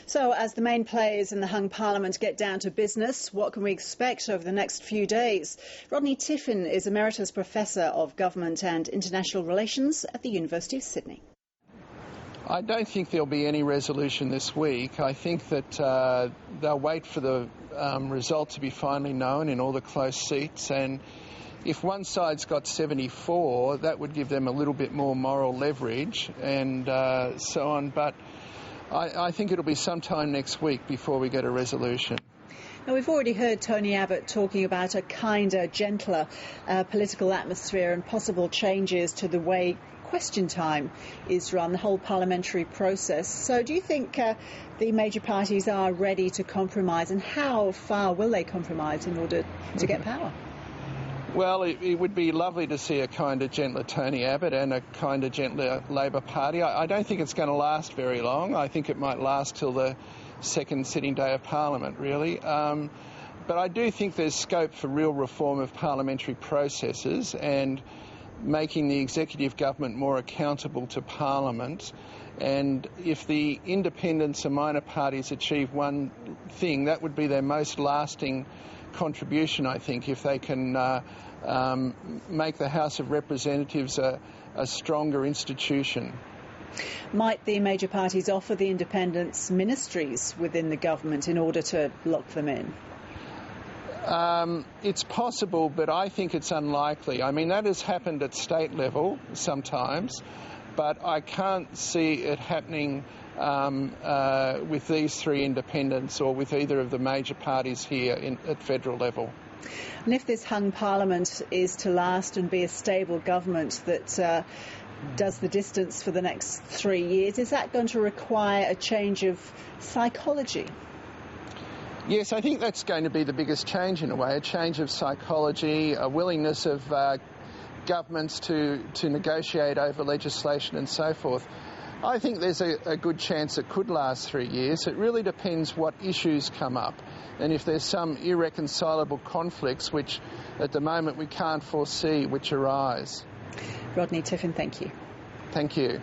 So, as the main players in the hung parliament get down to business, what can we expect over the next few days? Rodney Tiffin is Emeritus Professor of Government and International Relations at the University of Sydney. I don't think there'll be any resolution this week. I think that they'll wait for the result to be finally known in all the close seats, and if one side's got 74, that would give them a little bit more moral leverage and so on. But I think it'll be sometime next week before we get a resolution. Now, we've already heard Tony Abbott talking about a kinder, gentler political atmosphere and possible changes to the way question time is run, the whole parliamentary process. So do you think the major parties are ready to compromise, and how far will they compromise in order to get power? Well, it would be lovely to see a kinder, gentler Tony Abbott and a kinder, gentler Labor Party. I don't think it's going to last very long. I think it might last till the second sitting day of Parliament, really. But I do think there's scope for real reform of parliamentary processes and making the executive government more accountable to Parliament. And if the independents and minor parties achieve one thing, that would be their most lasting contribution, I think, if they can make the House of Representatives a stronger institution. Might the major parties offer the independents ministries within the government in order to lock them in? It's possible, but I think it's unlikely. I mean, that has happened at state level sometimes, but I can't see it happening with these three independents or with either of the major parties here at federal level. And if this hung parliament is to last and be a stable government that does the distance for the next 3 years, is that going to require a change of psychology? Yes, I think that's going to be the biggest change in a way, a change of psychology, a willingness of governments to negotiate over legislation and so forth. I think there's a good chance it could last 3 years. It really depends what issues come up and if there's some irreconcilable conflicts which at the moment we can't foresee which arise. Rodney Tiffin, thank you. Thank you.